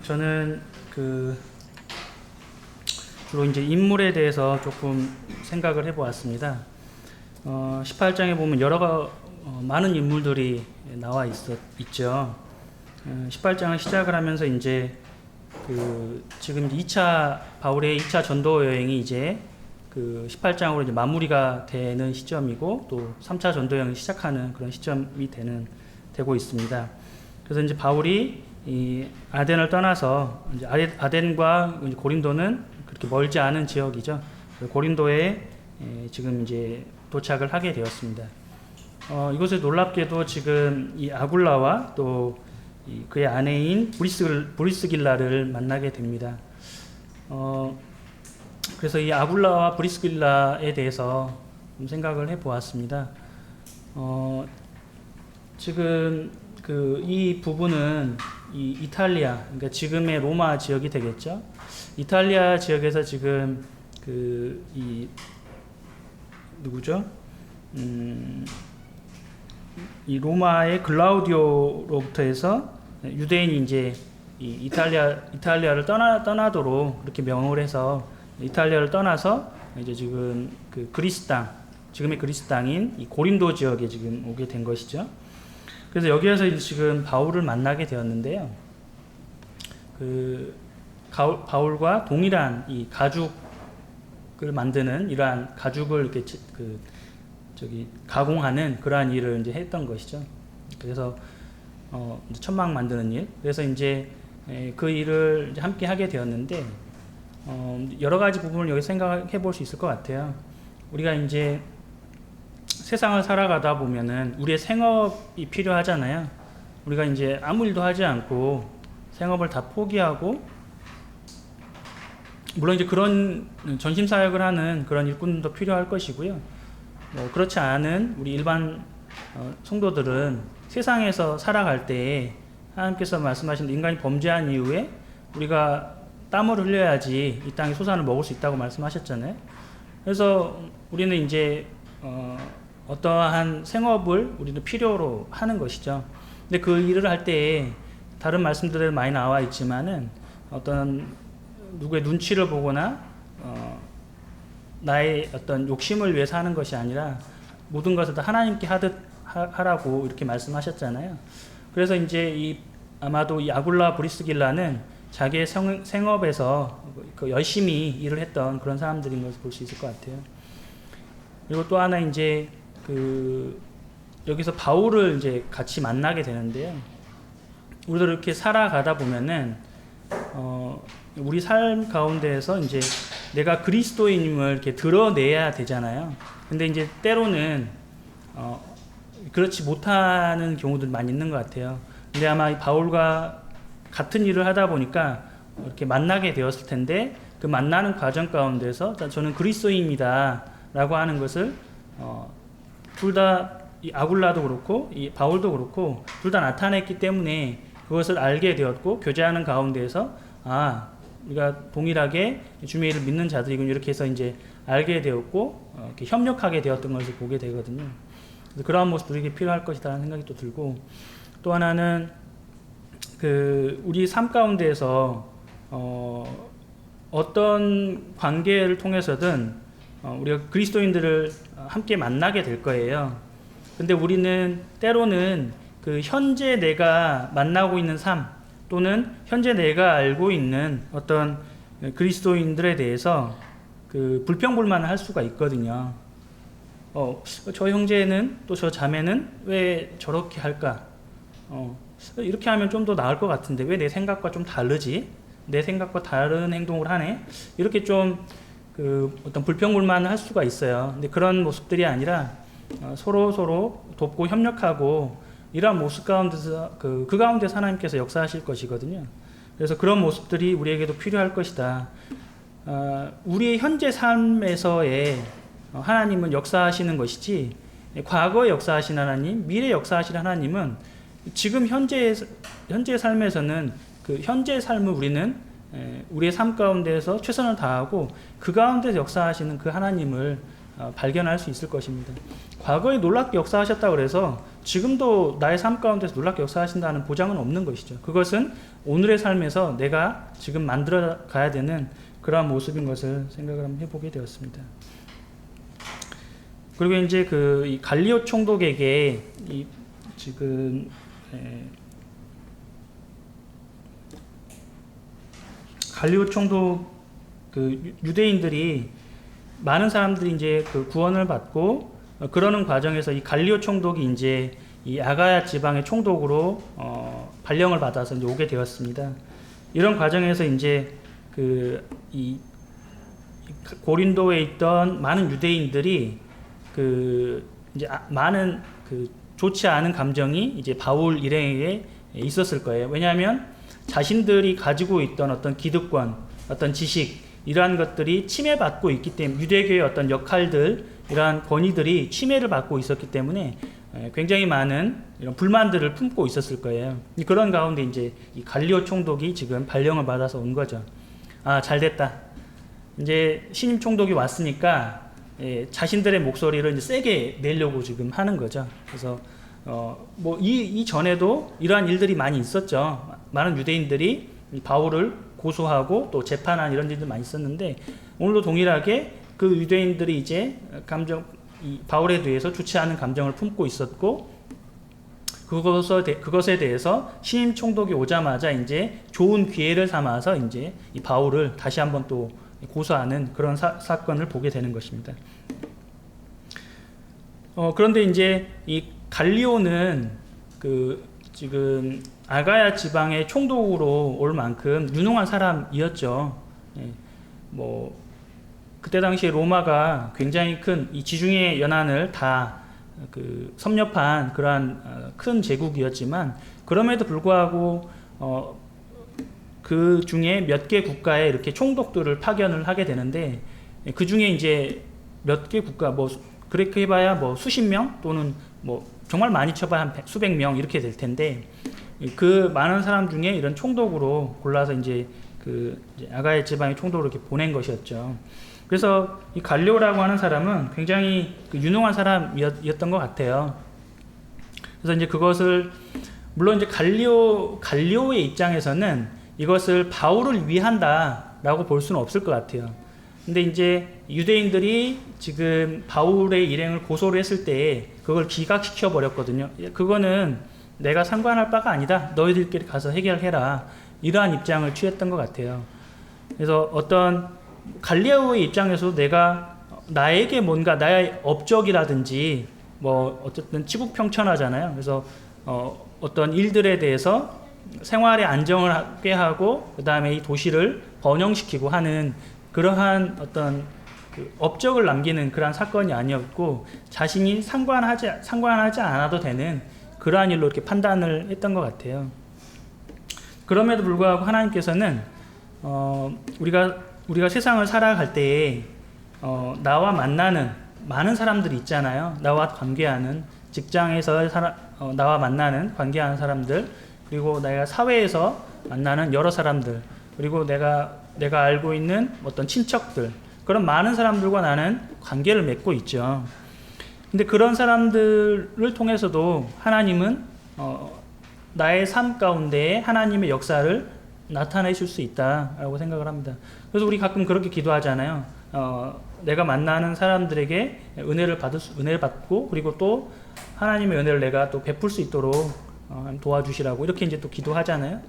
저는 주로 이제 인물에 대해서 조금 생각을 해보았습니다. 18장에 보면 많은 인물들이 나와 있죠. 18장을 시작을 하면서 이제 지금 바울의 2차 전도 여행이 이제 18장으로 이제 마무리가 되는 시점이고, 또 3차 전도 여행을 시작하는 그런 시점이 되고 있습니다. 그래서 이제 바울이 이 아덴을 떠나서, 이제 아덴과 고린도는 그렇게 멀지 않은 지역이죠. 고린도에 지금 이제 도착을 하게 되었습니다. 이곳에 놀랍게도 지금 이 아굴라와 또 그의 아내인 브리스길라를 만나게 됩니다. 그래서 이 아굴라와 브리스길라에 대해서 좀 생각을 해보았습니다. 지금 이 부분은 이 이탈리아, 그러니까 지금의 로마 지역이 되겠죠. 이탈리아 지역에서 지금 누구죠? 이 로마의 글라우디오로부터 해서 유대인이 이제 이 이탈리아를 떠나도록 그렇게 명을 해서 이탈리아를 떠나서 이제 지금 지금의 그리스 땅인 이 고린도 지역에 지금 오게 된 것이죠. 그래서 여기에서 지금 바울을 만나게 되었는데요. 바울과 동일한 이 가죽을 만드는, 이러한 가죽을 이렇게 가공하는 그러한 일을 이제 했던 것이죠. 그래서 천막 만드는 일. 그래서 이제 그 일을 이제 함께 하게 되었는데, 여러 가지 부분을 여기 생각해 볼 수 있을 것 같아요. 우리가 이제 세상을 살아가다 보면은 우리의 생업이 필요하잖아요. 우리가 이제 아무 일도 하지 않고 생업을 다 포기하고, 물론 이제 그런 전심 사역을 하는 그런 일꾼도 필요할 것이고요. 그렇지 않은 우리 일반 성도들은 세상에서 살아갈 때 하나님께서 말씀하신 인간이 범죄한 이후에 우리가 땀을 흘려야지 이 땅의 소산을 먹을 수 있다고 말씀하셨잖아요. 그래서 우리는 이제 어떠한 생업을 우리는 필요로 하는 것이죠. 근데 그 일을 할 때 다른 말씀들에 많이 나와 있지만은 어떤 누구의 눈치를 보거나 나의 어떤 욕심을 위해서 하는 것이 아니라 모든 것을 다 하나님께 하라고 이렇게 말씀하셨잖아요. 그래서 이제 아마도 이 아굴라 브리스길라는 자기의 생업에서 열심히 일을 했던 그런 사람들인 것을 볼 수 있을 것 같아요. 그리고 또 하나 이제 여기서 바울을 이제 같이 만나게 되는데요. 우리도 이렇게 살아가다 보면은 우리 삶 가운데에서 이제 내가 그리스도인임을 이렇게 드러내야 되잖아요. 근데 이제 때로는 그렇지 못하는 경우들 많이 있는 것 같아요. 근데 아마 바울과 같은 일을 하다 보니까 이렇게 만나게 되었을 텐데, 그 만나는 과정 가운데서 저는 그리스도인입니다 라고 하는 것을 둘 다, 이 아굴라도 그렇고 이 바울도 그렇고 둘 다 나타냈기 때문에 그것을 알게 되었고, 교제하는 가운데에서 우리가 동일하게 주의 일을 믿는 자들이군, 이렇게 해서 이제 알게 되었고 이렇게 협력하게 되었던 것을 보게 되거든요. 그래서 그러한 모습도 우리에게 필요할 것이다라는 생각이 또 들고, 또 하나는 우리 삶 가운데에서 어떤 관계를 통해서든 우리가 그리스도인들을 함께 만나게 될 거예요. 근데 우리는 때로는 현재 내가 만나고 있는 삶, 또는 현재 내가 알고 있는 어떤 그리스도인들에 대해서 불평불만을 할 수가 있거든요. 저 형제는, 또 저 자매는 왜 저렇게 할까? 이렇게 하면 좀 더 나을 것 같은데 왜 내 생각과 좀 다르지? 내 생각과 다른 행동을 하네? 이렇게 좀 어떤 불평불만을 할 수가 있어요. 근데 그런 모습들이 아니라 서로 돕고 협력하고, 이러한 모습 가운데서 그 가운데서 하나님께서 역사하실 것이거든요. 그래서 그런 모습들이 우리에게도 필요할 것이다. 우리의 현재 삶에서의 하나님은 역사하시는 것이지, 과거에 역사하신 하나님, 미래에 역사하신 하나님은 지금 현재의 삶에서는 현재의 삶을 우리는 우리의 삶 가운데서 최선을 다하고 그 가운데서 역사하시는 그 하나님을 발견할 수 있을 것입니다. 과거에 놀랍게 역사하셨다고 그래서 지금도 나의 삶 가운데서 놀랍게 역사하신다는 보장은 없는 것이죠. 그것은 오늘의 삶에서 내가 지금 만들어 가야 되는 그러한 모습인 것을 생각을 한번 해보게 되었습니다. 그리고 이제 이 갈리오 총독에게 지금 갈리오 총독 유대인들이 많은 사람들이 이제 구원을 받고 그러는 과정에서 이 갈리오 총독이 이제 이 아가야 지방의 총독으로 발령을 받아서 이제 오게 되었습니다. 이런 과정에서 이제 이 고린도에 있던 많은 유대인들이 이제 많은 좋지 않은 감정이 이제 바울 일행에게 있었을 거예요. 왜냐하면 자신들이 가지고 있던 어떤 기득권, 어떤 지식 이러한 것들이 침해받고 있기 때문에 유대교의 어떤 역할들, 이러한 권위들이 침해를 받고 있었기 때문에 굉장히 많은 이런 불만들을 품고 있었을 거예요. 그런 가운데 이제 이 갈리오 총독이 지금 발령을 받아서 온 거죠. 아, 잘 됐다. 이제 신임 총독이 왔으니까 자신들의 목소리를 이제 세게 내려고 지금 하는 거죠. 그래서 뭐 이전에도 이러한 일들이 많이 있었죠. 많은 유대인들이 바울을 고소하고 또 재판한 이런 일들 많이 있었는데 오늘도 동일하게 그 유대인들이 이제 바울에 대해서 좋지 않은 감정을 품고 있었고 그것에 대해서 신임 총독이 오자마자 이제 좋은 기회를 삼아서 이제 이 바울을 다시 한번 또 고소하는 그런 사건을 보게 되는 것입니다. 그런데 이제 이 갈리오는 지금 아가야 지방의 총독으로 올 만큼 유능한 사람이었죠. 뭐 그때 당시에 로마가 굉장히 큰 이 지중해 연안을 다 섭렵한 그러한 큰 제국이었지만 그럼에도 불구하고 그 중에 몇 개 국가에 이렇게 총독들을 파견을 하게 되는데 그 중에 이제 몇 개 국가 뭐 그렇게 해봐야 뭐 수십 명 또는 뭐 정말 많이 쳐봐야 한 수백 명 이렇게 될 텐데 그 많은 사람 중에 이런 총독으로 골라서 이제 아가야 지방의 총독으로 이렇게 보낸 것이었죠. 그래서 이 갈리오라고 하는 사람은 굉장히 유능한 사람이었던 것 같아요. 그래서 이제 그것을 물론 이제 갈리오의 입장에서는 이것을 바울을 위한다라고 볼 수는 없을 것 같아요. 근데 이제 유대인들이 지금 바울의 일행을 고소를 했을 때 그걸 기각시켜 버렸거든요. 그거는 내가 상관할 바가 아니다. 너희들끼리 가서 해결해라. 이러한 입장을 취했던 것 같아요. 그래서 어떤 갈리오의 입장에서도 나에게 뭔가 나의 업적이라든지 뭐 어쨌든 치국평천하잖아요. 그래서 어떤 일들에 대해서 생활의 안정을 하게 하고 그 다음에 이 도시를 번영시키고 하는 그러한 어떤 업적을 남기는 그러한 사건이 아니었고 자신이 상관하지 않아도 되는 그러한 일로 이렇게 판단을 했던 것 같아요. 그럼에도 불구하고 하나님께서는 우리가 세상을 살아갈 때에 나와 만나는 많은 사람들이 있잖아요. 나와 관계하는 직장에서 나와 만나는 관계하는 사람들, 그리고 내가 사회에서 만나는 여러 사람들, 그리고 내가 알고 있는 어떤 친척들, 그런 많은 사람들과 나는 관계를 맺고 있죠. 근데 그런 사람들을 통해서도 하나님은 나의 삶 가운데 하나님의 역사를 나타내실 수 있다라고 생각을 합니다. 그래서 우리 가끔 그렇게 기도하잖아요. 내가 만나는 사람들에게 은혜를 받고 그리고 또 하나님의 은혜를 내가 또 베풀 수 있도록 도와주시라고 이렇게 이제 또 기도하잖아요.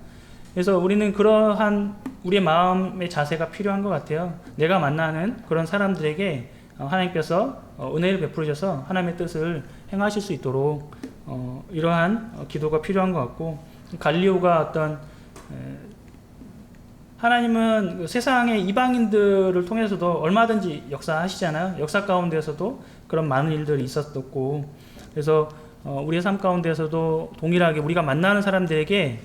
그래서 우리는 그러한 우리의 마음의 자세가 필요한 것 같아요. 내가 만나는 그런 사람들에게 하나님께서 은혜를 베풀으셔서 하나님의 뜻을 행하실 수 있도록 이러한 기도가 필요한 것 같고, 갈리오가 어떤 하나님은 세상의 이방인들을 통해서도 얼마든지 역사하시잖아요. 역사 가운데서도 그런 많은 일들이 있었고, 그래서 우리의 삶 가운데서도 동일하게 우리가 만나는 사람들에게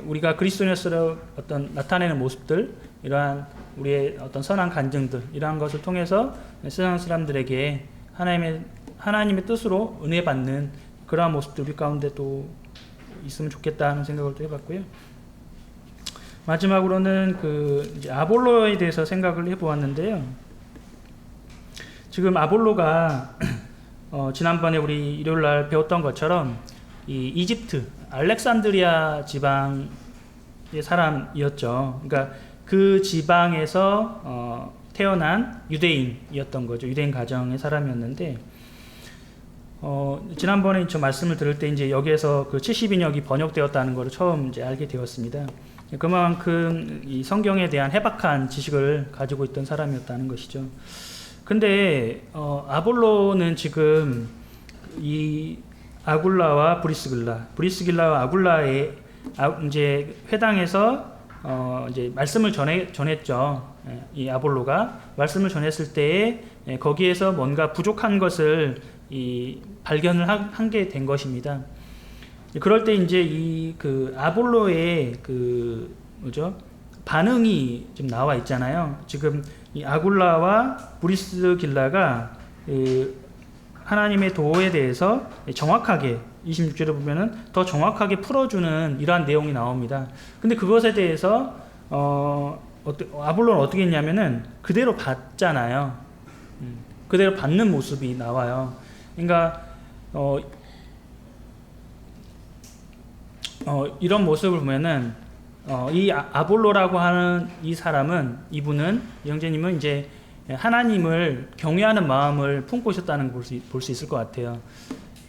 우리가 그리스도인으로서 어떤 나타내는 모습들, 이러한 우리의 어떤 선한 간증들, 이러한 것을 통해서 세상 사람들에게 하나님의 뜻으로 은혜 받는 그러한 모습들 우리 가운데 또 있으면 좋겠다 하는 생각을 또 해봤고요. 마지막으로는 이제 아볼로에 대해서 생각을 해보았는데요. 지금 아볼로가 지난번에 우리 일요일 날 배웠던 것처럼 이 이집트 알렉산드리아 지방의 사람이었죠. 그러니까 그 지방에서 태어난 유대인이었던 거죠. 유대인 가정의 사람이었는데 지난번에 저 말씀을 들을 때 이제 여기에서 그 70인역이 번역되었다는 것을 처음 이제 알게 되었습니다. 그만큼 이 성경에 대한 해박한 지식을 가지고 있던 사람이었다는 것이죠. 근데 아볼로는 지금 이 아굴라와 브리스길라와 아굴라의 이제 회당에서 이제 말씀을 전했죠. 이 아볼로가 말씀을 전했을 때에 거기에서 뭔가 부족한 것을 발견을 한 게 된 것입니다. 그럴 때 이제 이 그 아볼로의 그 뭐죠? 반응이 좀 나와 있잖아요. 지금 이 아굴라와 브리스길라가 하나님의 도에 대해서 정확하게 26절에 보면은 더 정확하게 풀어주는 이러한 내용이 나옵니다. 근데 그것에 대해서 아볼로는 어떻게 했냐면은 그대로 받잖아요. 그대로 받는 모습이 나와요. 그러니까 이런 모습을 보면은 이 아볼로라고 하는 이분은 영재님은 이제 하나님을 경외하는 마음을 품고 있었다는 걸 볼 수 있을 것 같아요.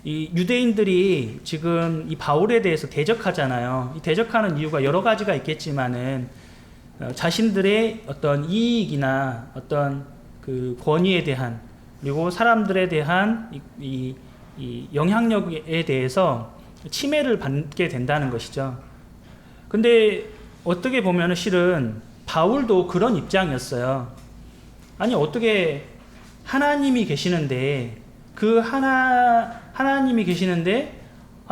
이 유대인들이 지금 이 바울에 대해서 대적하잖아요. 이 대적하는 이유가 여러 가지가 있겠지만은 자신들의 어떤 이익이나 어떤 그 권위에 대한 그리고 사람들에 대한 이 영향력에 대해서 침해를 받게 된다는 것이죠. 근데 어떻게 보면 실은 바울도 그런 입장이었어요. 아니 어떻게 하나님이 계시는데 하나님이 계시는데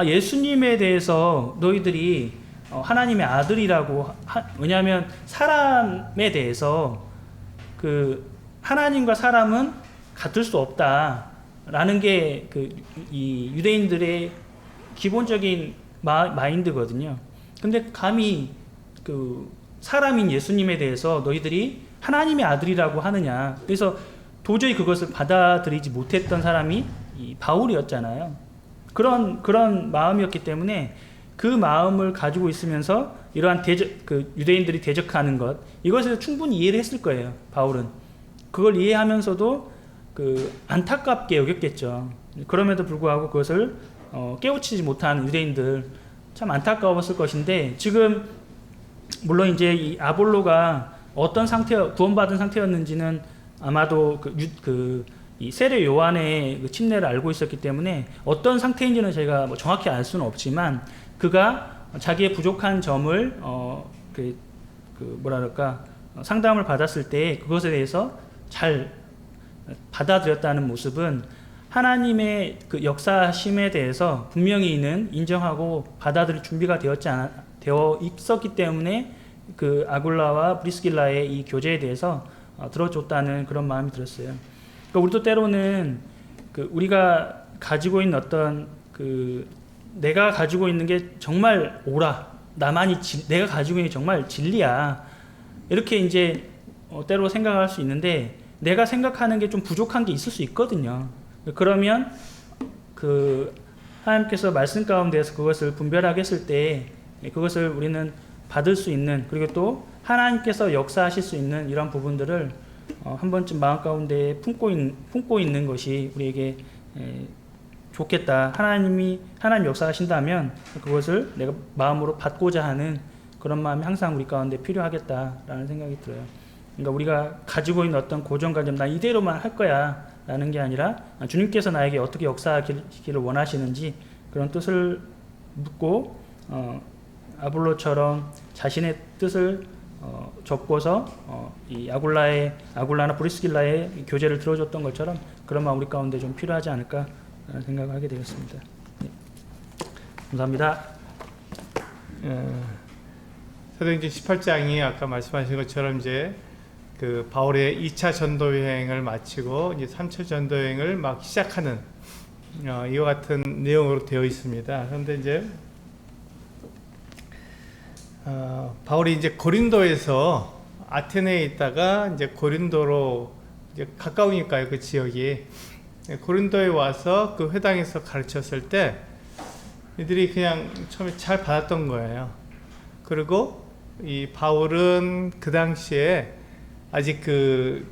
예수님에 대해서 너희들이 하나님의 아들이라고 왜냐하면 사람에 대해서 그 하나님과 사람은 같을 수 없다라는 게 이 유대인들의 기본적인 마인드거든요. 근데 감히 그 사람인 예수님에 대해서 너희들이 하나님의 아들이라고 하느냐. 그래서 도저히 그것을 받아들이지 못했던 사람이 이 바울이었잖아요. 그런 마음이었기 때문에 그 마음을 가지고 있으면서 이러한 유대인들이 대적하는 것, 이것을 충분히 이해를 했을 거예요. 바울은 그걸 이해하면서도 안타깝게 여겼겠죠. 그럼에도 불구하고 그것을 깨우치지 못한 유대인들 참 안타까웠을 것인데, 지금 물론 이제 이 아볼로가 어떤 구원받은 상태였는지는 아마도 이 세례 요한의 그 침례를 알고 있었기 때문에 어떤 상태인지는 제가 정확히 알 수는 없지만, 그가 자기의 부족한 점을 상담을 받았을 때 그것에 대해서 잘 받아들였다는 모습은 하나님의 그 역사심에 대해서 분명히 인정하고 받아들일 준비가 되어 있었기 때문에 그 아굴라와 브리스길라의 이 교제에 대해서 들어줬다는 그런 마음이 들었어요. 그러니까 우리도 때로는 우리가 가지고 있는 어떤 내가 가지고 있는 게 정말 옳아, 내가 가지고 있는 게 정말 진리야, 이렇게 이제 때로 생각할 수 있는데, 내가 생각하는 게 좀 부족한 게 있을 수 있거든요. 그러면 하나님께서 말씀 가운데서 그것을 분별하게 했을 때 그것을 우리는 받을 수 있는, 그리고 또 하나님께서 역사하실 수 있는 이런 부분들을 한 번쯤 마음 가운데 품고 있는 것이 우리에게 좋겠다. 하나님 역사하신다면 그것을 내가 마음으로 받고자 하는 그런 마음이 항상 우리 가운데 필요하겠다라는 생각이 들어요. 그러니까 우리가 가지고 있는 어떤 고정관념, 나 이대로만 할 거야 라는 게 아니라 주님께서 나에게 어떻게 역사하기를 원하시는지 그런 뜻을 묻고 아볼로처럼 자신의 뜻을 접고서 이 아굴라나 브리스길라의 교제를 들어줬던 것처럼 그런 마음 우리 가운데 좀 필요하지 않을까 라는 생각을 하게 되었습니다. 네. 감사합니다. 사도행전 18장이 아까 말씀하신 것처럼 이제 바울의 2차 전도여행을 마치고 이제 3차 전도여행을 막 시작하는 이와 같은 내용으로 되어 있습니다. 그런데 이제 바울이 이제 고린도에서 아테네에 있다가 이제 고린도로 이제 가까우니까요, 그 지역이. 고린도에 와서 그 회당에서 가르쳤을 때 이들이 그냥 처음에 잘 받았던 거예요. 그리고 이 바울은 그 당시에 아직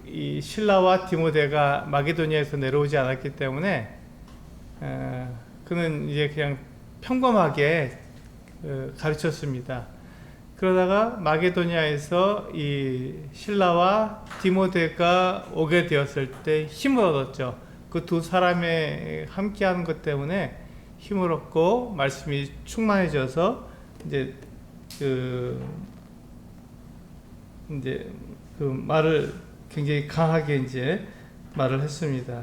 이 실라와 디모데가 마게도니아에서 내려오지 않았기 때문에 그는 이제 그냥 평범하게 가르쳤습니다. 그러다가 마게도니아에서 이 실라와 디모데가 오게 되었을 때 힘을 얻었죠. 그 두 사람의 함께하는 것 때문에 힘을 얻고 말씀이 충만해져서 이제 그 말을 굉장히 강하게 이제 말을 했습니다.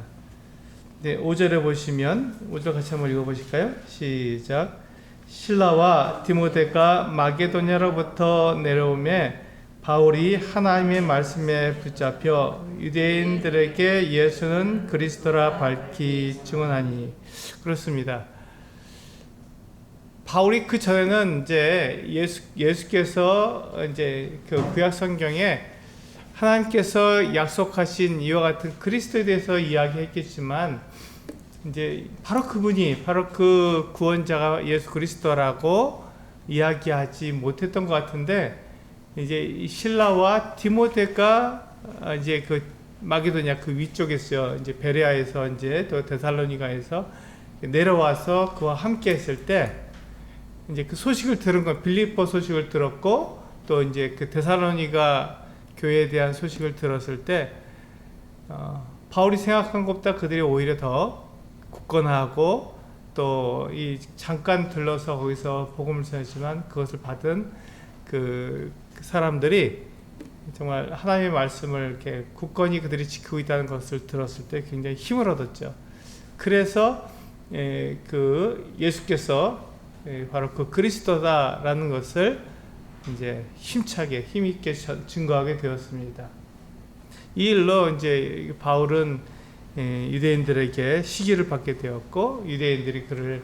네, 5절에 보시면 5절 같이 한번 읽어보실까요? 시작. 실라와 디모데가 마게도냐로부터 내려오매 바울이 하나님의 말씀에 붙잡혀 유대인들에게 예수는 그리스도라 밝히 증언하니. 그렇습니다. 바울이 그 전에는 이제 예수께서 이제 그 구약 성경에 하나님께서 약속하신 이와 같은 그리스도에 대해서 이야기했겠지만 이제 바로 그분이 바로 그 구원자가 예수 그리스도라고 이야기하지 못했던 것 같은데 이제 실라와 디모데가 이제 그 마게도냐 그 위쪽에서 이제 베레아에서 이제 또 데살로니가에서 내려와서 그와 함께 했을 때 이제 그 소식을 들은 건 빌립보 소식을 들었고 또 이제 그 데살로니가 교회에 대한 소식을 들었을 때 바울이 생각한 것보다 그들이 오히려 더 굳건하고 또 이 잠깐 들러서 거기서 복음을 전했지만 그것을 받은 그 사람들이 정말 하나님의 말씀을 이렇게 굳건히 그들이 지키고 있다는 것을 들었을 때 굉장히 힘을 얻었죠. 그래서 그 예수께서 바로 그 그리스도다라는 것을 이제 힘차게 힘있게 증거하게 되었습니다. 이 일로 이제 바울은 유대인들에게 시기를 받게 되었고 유대인들이 그를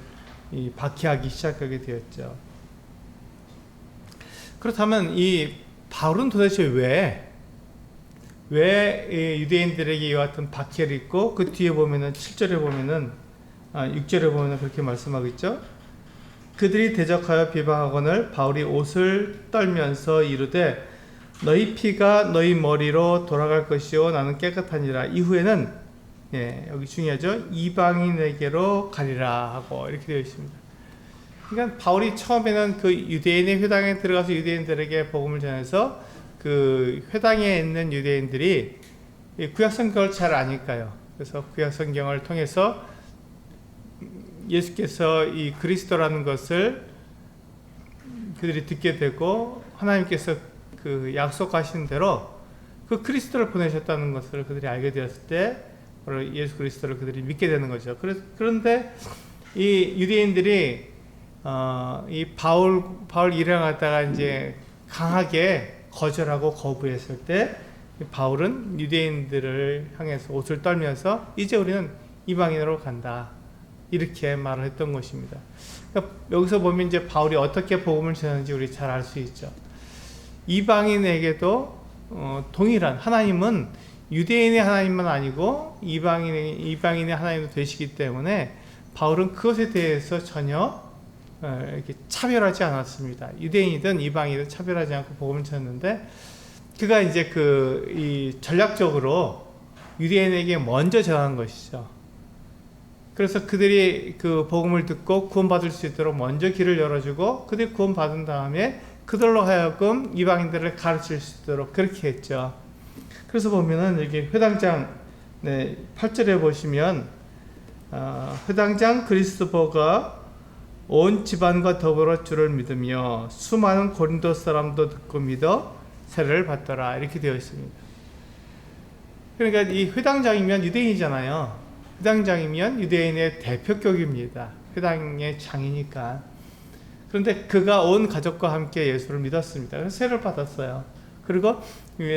박해하기 시작하게 되었죠. 그렇다면 이 바울은 도대체 왜 유대인들에게 이와 같은 박해를 입고 그 뒤에 보면은 7절에 보면은 6절에 보면은 그렇게 말씀하겠죠. 그들이 대적하여 비방하거늘 바울이 옷을 떨면서 이르되 너희 피가 너희 머리로 돌아갈 것이요 나는 깨끗하니라. 이후에는 여기 중요하죠. 이방인에게로 가리라 하고 이렇게 되어 있습니다. 그러니까 바울이 처음에는 그 유대인의 회당에 들어가서 유대인들에게 복음을 전해서 그 회당에 있는 유대인들이 구약 성경을 잘 아니까요. 그래서 구약 성경을 통해서 예수께서 이 그리스도라는 것을 그들이 듣게 되고 하나님께서 그 약속하신 대로 그 그리스도를 보내셨다는 것을 그들이 알게 되었을 때 바로 예수 그리스도를 그들이 믿게 되는 거죠. 그런데 이 유대인들이 이 바울 일을 갖다가 이제 강하게 거절하고 거부했을 때 바울은 유대인들을 향해서 옷을 떨면서 이제 우리는 이방인으로 간다. 이렇게 말을 했던 것입니다. 그러니까 여기서 보면 이제 바울이 어떻게 복음을 전하는지 우리 잘 알 수 있죠. 이방인에게도 동일한 하나님은 유대인의 하나님만 아니고 이방인의 하나님도 되시기 때문에 바울은 그것에 대해서 전혀 이렇게 차별하지 않았습니다. 유대인이든 이방인이든 차별하지 않고 복음을 전했는데 그가 이제 이 전략적으로 유대인에게 먼저 전한 것이죠. 그래서 그들이 그 복음을 듣고 구원받을 수 있도록 먼저 길을 열어주고 그들이 구원받은 다음에 그들로 하여금 이방인들을 가르칠 수 있도록 그렇게 했죠. 그래서 보면은 여기 회당장 8절에 보시면 회당장 그리스도가 온 집안과 더불어 주를 믿으며 수많은 고린도 사람도 듣고 믿어 세례를 받더라 이렇게 되어 있습니다. 그러니까 이 회당장이면 유대인이잖아요. 회당장이면 유대인의 대표격입니다. 회당의 장이니까. 그런데 그가 온 가족과 함께 예수를 믿었습니다. 그래서 세례를 받았어요. 그리고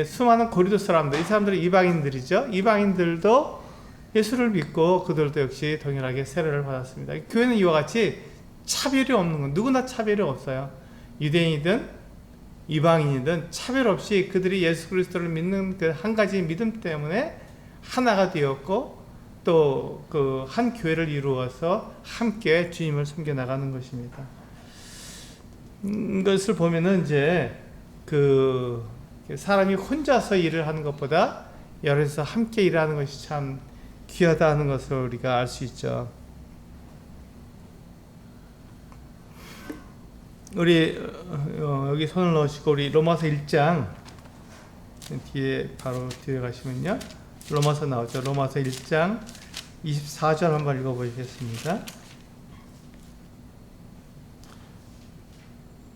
수많은 고린도 사람들, 이 사람들이 이방인들이죠. 이방인들도 예수를 믿고 그들도 역시 동일하게 세례를 받았습니다. 교회는 이와 같이 차별이 없는 건 누구나 차별이 없어요. 유대인이든 이방인이든 차별 없이 그들이 예수 그리스도를 믿는 그 한 가지 믿음 때문에 하나가 되었고 또 그 한 교회를 이루어서 함께 주님을 섬겨 나가는 것입니다. 이것을 보면은 이제 그 사람이 혼자서 일을 하는 것보다 여럿이서 함께 일하는 것이 참 귀하다는 것을 우리가 알 수 있죠. 우리 여기 손을 넣으시고 우리 로마서 1장 뒤에 바로 뒤에 가시면요. 로마서 나오죠. 로마서 1장 24절 한번 읽어보시겠습니다.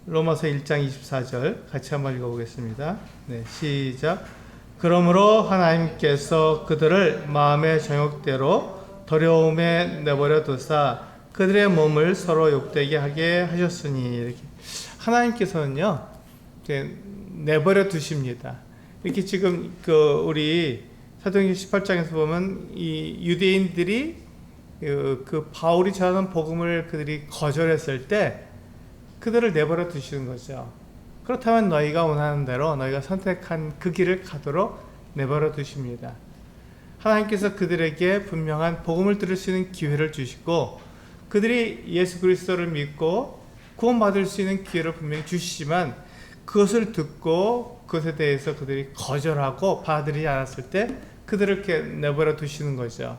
로마서 1장 24절 같이 한번 읽어보겠습니다. 네, 시작. 그러므로 하나님께서 그들을 마음의 정욕대로 더러움에 내버려 두사 그들의 몸을 서로 욕되게 하게 하셨으니, 이렇게 하나님께서는요 이렇게 내버려 두십니다. 이렇게 지금 그 우리 사도행전 18장에서 보면 이 유대인들이 그 바울이 전하는 복음을 그들이 거절했을 때 그들을 내버려 두시는 거죠. 그렇다면 너희가 원하는 대로 너희가 선택한 그 길을 가도록 내버려 두십니다. 하나님께서 그들에게 분명한 복음을 들을 수 있는 기회를 주시고 그들이 예수 그리스도를 믿고 구원받을 수 있는 기회를 분명히 주시지만 그것을 듣고 그것에 대해서 그들이 거절하고 받아들이지 않았을 때 그들을 이렇게 내버려 두시는 거죠.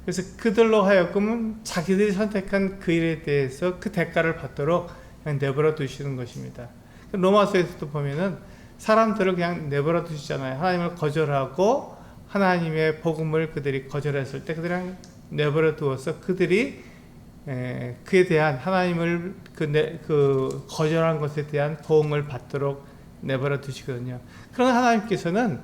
그래서 그들로 하여금 자기들이 선택한 그 일에 대해서 그 대가를 받도록 그냥 내버려 두시는 것입니다. 로마서에서도 보면은 사람들을 그냥 내버려 두시잖아요. 하나님을 거절하고 하나님의 복음을 그들이 거절했을 때 그들이 내버려 두어서 그들이 그에 대한 하나님을 그 거절한 것에 대한 보응을 받도록 내버려 두시거든요. 그러나 하나님께서는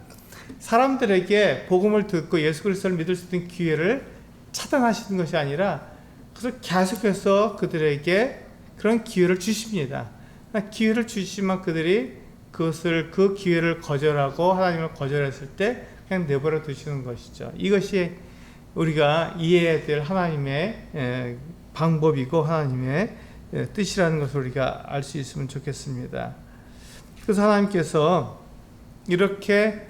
사람들에게 복음을 듣고 예수 그리스도를 믿을 수 있는 기회를 차단하시는 것이 아니라 그래서 계속해서 그들에게 그런 기회를 주십니다. 기회를 주시지만 그들이 그 기회를 거절하고 하나님을 거절했을 때 그냥 내버려 두시는 것이죠. 이것이 우리가 이해해야 될 하나님의 방법이고 하나님의 뜻이라는 것을 우리가 알 수 있으면 좋겠습니다. 그래서 하나님께서 이렇게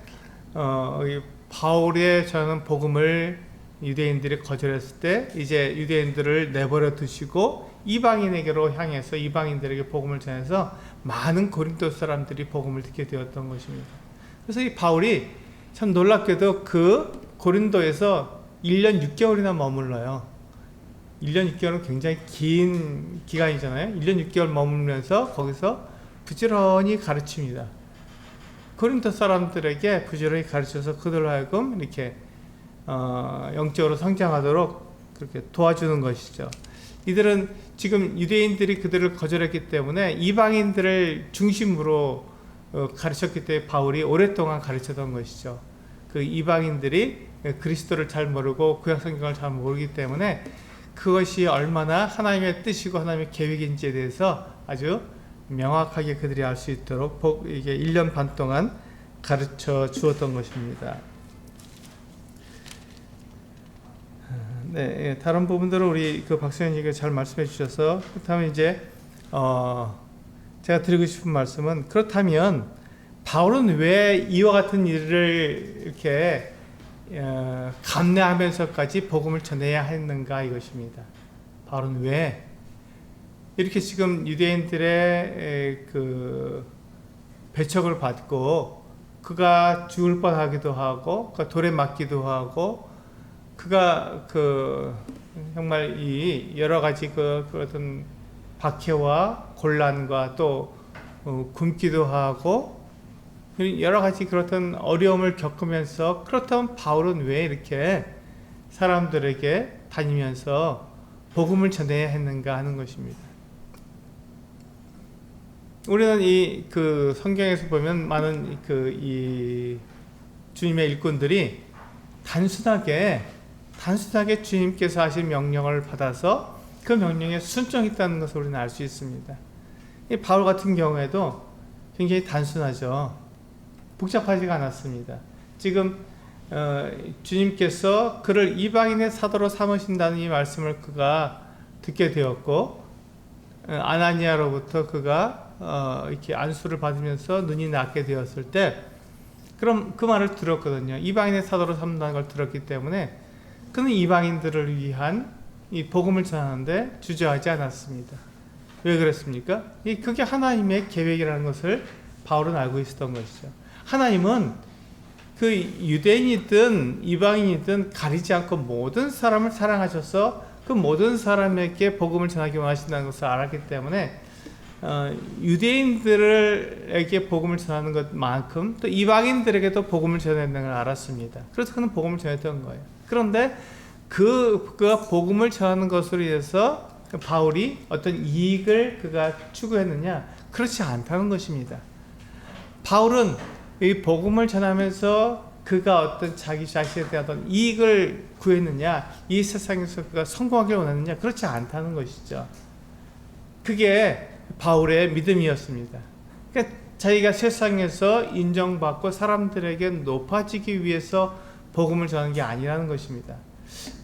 바울의 전하는 복음을 유대인들이 거절했을 때 이제 유대인들을 내버려 두시고 이방인에게로 향해서 이방인들에게 복음을 전해서 많은 고린도 사람들이 복음을 듣게 되었던 것입니다. 그래서 이 바울이 참 놀랍게도 그 고린도에서 1년 6개월이나 머물러요. 1년 6개월은 굉장히 긴 기간이잖아요. 1년 6개월 머물면서 거기서 부지런히 가르칩니다. 고린도 사람들에게 부지런히 가르쳐서 그들로 하여금 이렇게 영적으로 성장하도록 그렇게 도와주는 것이죠. 이들은 지금 유대인들이 그들을 거절했기 때문에 이방인들을 중심으로 가르쳤기 때문에 바울이 오랫동안 가르쳤던 것이죠. 그 이방인들이 그리스도를 잘 모르고 구약 성경을 잘 모르기 때문에 그것이 얼마나 하나님의 뜻이고 하나님의 계획인지에 대해서 아주 명확하게 그들이 알 수 있도록 이게 1년 반 동안 가르쳐 주었던 것입니다. 네, 다른 부분들은 우리 그 박수현님께 잘 말씀해 주셔서 그렇다면 이제 제가 드리고 싶은 말씀은 그렇다면 바울은 왜 이와 같은 일을 이렇게 감내하면서까지 복음을 전해야 했는가 이것입니다. 바울은 왜 이렇게 지금 유대인들의 그 배척을 받고 그가 죽을 뻔하기도 하고 그가 돌에 맞기도 하고 그가 그 정말 이 여러 가지 그 어떤 박해와 곤란과 또 굶기도 하고 여러 가지 그렇던 어려움을 겪으면서 그렇다면 바울은 왜 이렇게 사람들에게 다니면서 복음을 전해야 했는가 하는 것입니다. 우리는 이 그 성경에서 보면 많은 이 주님의 일꾼들이 단순하게 주님께서 하신 명령을 받아서 그 명령에 순종했다는 것을 우리는 알 수 있습니다. 이 바울 같은 경우에도 굉장히 단순하죠. 복잡하지가 않았습니다. 지금 주님께서 그를 이방인의 사도로 삼으신다는 이 말씀을 그가 듣게 되었고 아나니아로부터 그가 이렇게 안수를 받으면서 눈이 낫게 되었을 때 그럼 그 말을 들었거든요. 이방인의 사도로 삼는다는 걸 들었기 때문에 그는 이방인들을 위한 이 복음을 전하는데 주저하지 않았습니다. 왜 그랬습니까? 그게 하나님의 계획이라는 것을 바울은 알고 있었던 것이죠. 하나님은 그 유대인이든 이방인이든 가리지 않고 모든 사람을 사랑하셔서 그 모든 사람에게 복음을 전하기 원하신다는 것을 알았기 때문에 유대인들에게 복음을 전하는 것만큼 또 이방인들에게도 복음을 전해야 된다는 걸 알았습니다. 그래서 그는 복음을 전했던 거예요. 그런데 그가 복음을 전하는 것으로 인해서 바울이 어떤 이익을 그가 추구했느냐? 그렇지 않다는 것입니다. 바울은 이 복음을 전하면서 그가 어떤 자기 자신에 대한 어떤 이익을 구했느냐? 이 세상에서 그가 성공하길 원했느냐? 그렇지 않다는 것이죠. 그게 바울의 믿음이었습니다. 그러니까 자기가 세상에서 인정받고 사람들에게 높아지기 위해서 복음을 전하는 게 아니라는 것입니다.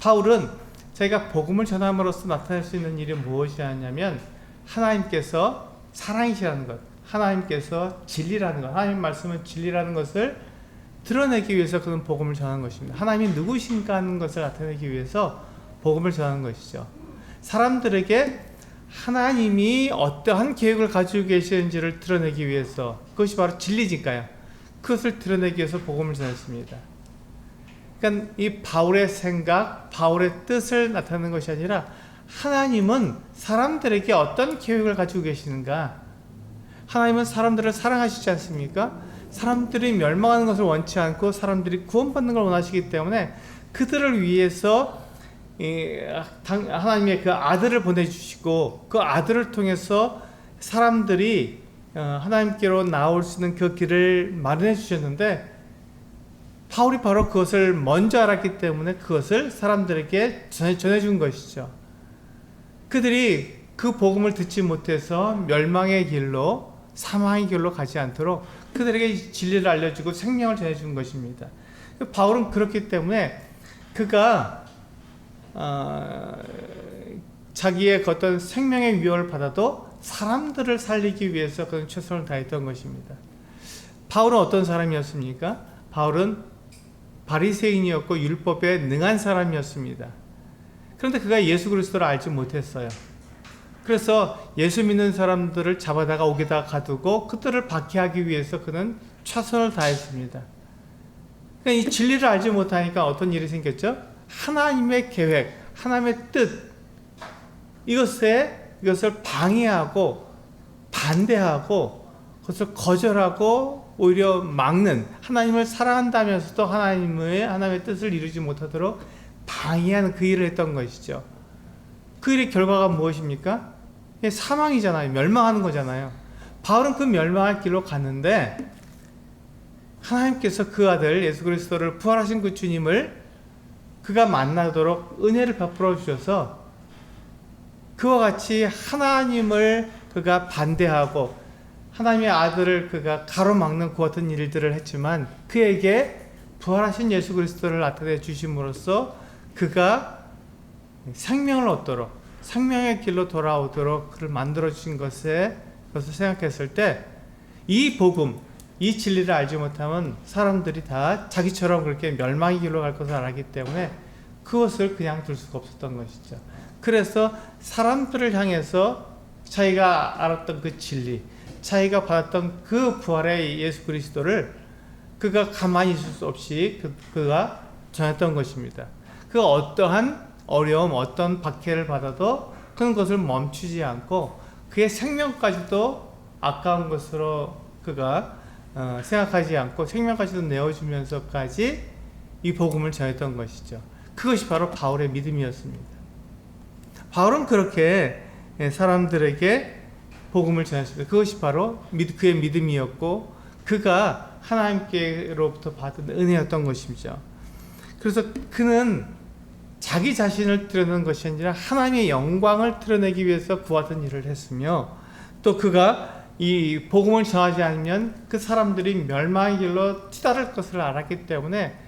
바울은 자기가 복음을 전함으로써 나타낼 수 있는 일이 무엇이냐면 하나님께서 사랑이시라는 것, 하나님께서 진리라는 것, 하나님 말씀은 진리라는 것을 드러내기 위해서 그는 복음을 전하는 것입니다. 하나님이 누구신가 하는 것을 나타내기 위해서 복음을 전하는 것이죠. 사람들에게 하나님이 어떠한 계획을 가지고 계시는지를 드러내기 위해서, 그것이 바로 진리니까요. 그것을 드러내기 위해서 복음을 전했습니다. 그러니까 이 바울의 생각, 바울의 뜻을 나타내는 것이 아니라 하나님은 사람들에게 어떤 계획을 가지고 계시는가? 하나님은 사람들을 사랑하시지 않습니까? 사람들이 멸망하는 것을 원치 않고 사람들이 구원받는 걸 원하시기 때문에 그들을 위해서 하나님의 그 아들을 보내주시고 그 아들을 통해서 사람들이 하나님께로 나올 수 있는 그 길을 마련해 주셨는데 바울이 바로 그것을 먼저 알았기 때문에 그것을 사람들에게 전해준 것이죠. 그들이 그 복음을 듣지 못해서 멸망의 길로, 사망의 길로 가지 않도록 그들에게 진리를 알려주고 생명을 전해준 것입니다. 바울은 그렇기 때문에 그가 자기의 어떤 생명의 위협을 받아도 사람들을 살리기 위해서 그는 최선을 다했던 것입니다. 바울은 어떤 사람이었습니까? 바울은 바리새인이었고 율법에 능한 사람이었습니다. 그런데 그가 예수 그리스도를 알지 못했어요. 그래서 예수 믿는 사람들을 잡아다가 옥에다가 가두고 그들을 박해하기 위해서 그는 최선을 다했습니다. 그러니까 이 진리를 알지 못하니까 어떤 일이 생겼죠? 하나님의 계획, 하나님의 뜻, 이것을 방해하고 반대하고 그것을 거절하고 오히려 막는, 하나님을 사랑한다면서도 하나님의 뜻을 이루지 못하도록 방해하는 그 일을 했던 것이죠. 그 일의 결과가 무엇입니까? 사망이잖아요. 멸망하는 거잖아요. 바울은 그 멸망할 길로 갔는데 하나님께서 그 아들 예수 그리스도를 부활하신 그 주님을 그가 만나도록 은혜를 베풀어 주셔서 그와 같이 하나님을 그가 반대하고 하나님의 아들을 그가 가로막는 그 같은 일들을 했지만 그에게 부활하신 예수 그리스도를 나타내 주심으로써 그가 생명을 얻도록, 생명의 길로 돌아오도록 그를 만들어 주신 것을 생각했을 때 이 복음, 이 진리를 알지 못하면 사람들이 다 자기처럼 그렇게 멸망의 길로 갈 것을 알았기 때문에 그것을 그냥 둘 수가 없었던 것이죠. 그래서 사람들을 향해서 자기가 알았던 그 진리, 자기가 받았던 그 부활의 예수 그리스도를 그가 가만히 있을 수 없이 그가 전했던 것입니다. 그 어떠한 어려움, 어떤 박해를 받아도 그는 그것을 멈추지 않고 그의 생명까지도 아까운 것으로 그가 생각하지 않고 생명까지도 내어주면서까지 이 복음을 전했던 것이죠. 그것이 바로 바울의 믿음이었습니다. 바울은 그렇게 사람들에게 복음을 전했습니다. 그것이 바로 그의 믿음이었고 그가 하나님께로부터 받은 은혜였던 것이죠. 그래서 그는 자기 자신을 드러내는 것이 아니라 하나님의 영광을 드러내기 위해서 그 같은 일을 했으며 또 그가 이 복음을 전하지 않으면 그 사람들이 멸망의 길로 치달을 것을 알았기 때문에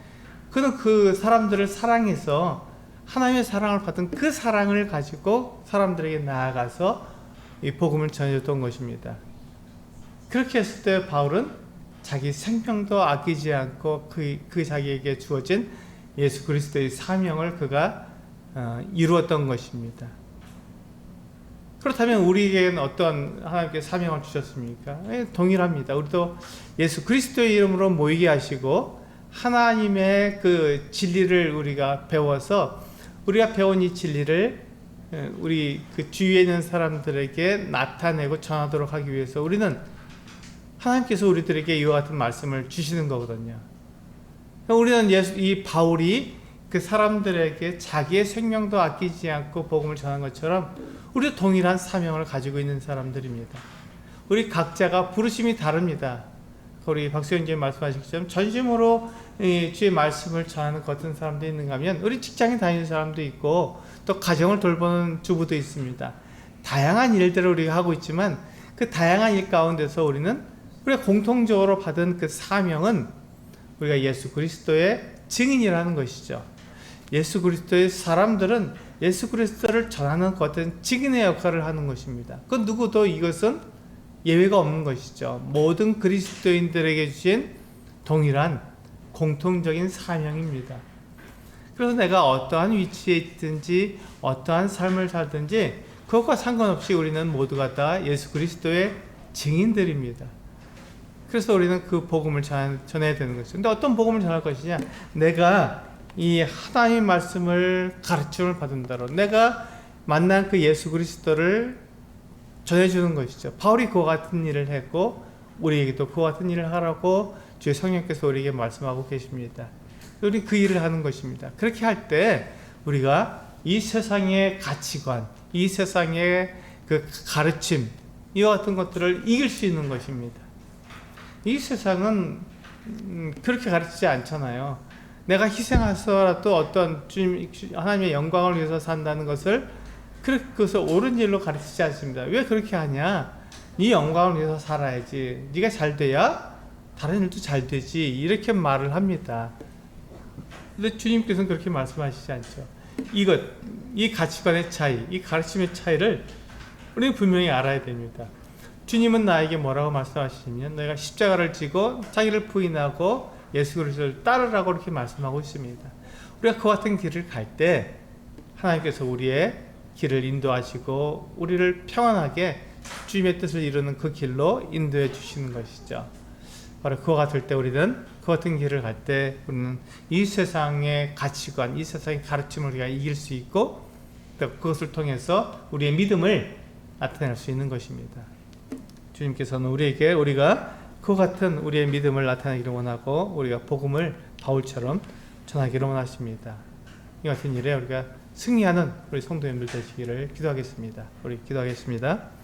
그는 그 사람들을 사랑해서 하나님의 사랑을 받은 그 사랑을 가지고 사람들에게 나아가서 이 복음을 전해줬던 것입니다. 그렇게 했을 때 바울은 자기 생명도 아끼지 않고 그 자기에게 주어진 예수 그리스도의 사명을 그가 이루었던 것입니다. 그렇다면 우리에게는 어떤 하나님께 사명을 주셨습니까? 동일합니다. 우리도 예수 그리스도의 이름으로 모이게 하시고 하나님의 그 진리를 우리가 배워서 우리가 배운 이 진리를 우리 그 주위에 있는 사람들에게 나타내고 전하도록 하기 위해서 우리는 하나님께서 우리들에게 이와 같은 말씀을 주시는 거거든요. 우리는 이 바울이 그 사람들에게 자기의 생명도 아끼지 않고 복음을 전한 것처럼 우리도 동일한 사명을 가지고 있는 사람들입니다. 우리 각자가 부르심이 다릅니다. 우리 박수영님 말씀하신 것처럼 전심으로 주의 말씀을 전하는 어떤 사람도 있는가 하면 우리 직장에 다니는 사람도 있고 또 가정을 돌보는 주부도 있습니다. 다양한 일들을 우리가 하고 있지만 그 다양한 일 가운데서 우리가 공통적으로 받은 그 사명은 우리가 예수 그리스도의 증인이라는 것이죠. 예수 그리스도의 사람들은 예수 그리스도를 전하는 어떤 증인의 역할을 하는 것입니다. 그 누구도 이것은 예외가 없는 것이죠. 모든 그리스도인들에게 주신 동일한 공통적인 사명입니다. 그래서 내가 어떠한 위치에 있든지 어떠한 삶을 살든지 그것과 상관없이 우리는 모두가 다 예수 그리스도의 증인들입니다. 그래서 우리는 그 복음을 전해야 되는 것이죠. 근데 어떤 복음을 전할 것이냐? 내가 이 하나님의 말씀을 가르침을 받은다로 내가 만난 그 예수 그리스도를 전해주는 것이죠. 바울이 그와 같은 일을 했고 우리에게도 그와 같은 일을 하라고 주의 성령께서 우리에게 말씀하고 계십니다. 우리 그 일을 하는 것입니다. 그렇게 할 때 우리가 이 세상의 가치관, 이 세상의 그 가르침 이와 같은 것들을 이길 수 있는 것입니다. 이 세상은 그렇게 가르치지 않잖아요. 내가 희생하서라도 어떤 주님 하나님의 영광을 위해서 산다는 것을 그것을 옳은 일로 가르치지 않습니다. 왜 그렇게 하냐? 네 영광을 위해서 살아야지. 네가 잘 돼야 다른 일도 잘 되지. 이렇게 말을 합니다. 근데 주님께서는 그렇게 말씀하시지 않죠. 이 가치관의 차이, 이 가르침의 차이를 우리는 분명히 알아야 됩니다. 주님은 나에게 뭐라고 말씀하시냐면 내가 십자가를 지고 자기를 부인하고 예수 그리스도를 따르라고 이렇게 말씀하고 있습니다. 우리가 그 같은 길을 갈 때 하나님께서 우리의 길을 인도하시고 우리를 평안하게 주님의 뜻을 이루는 그 길로 인도해 주시는 것이죠. 바로 그와 같을 때 우리는 그 같은 길을 갈 때 우리는 이 세상의 가치관, 이 세상의 가르침을 우리가 이길 수 있고 또 그것을 통해서 우리의 믿음을 나타낼 수 있는 것입니다. 주님께서는 우리가 그 같은 우리의 믿음을 나타내기를 원하고 우리가 복음을 바울처럼 전하기를 원하십니다. 이 같은 일에 우리가 승리하는 우리 성도님들 되시기를 기도하겠습니다. 우리 기도하겠습니다.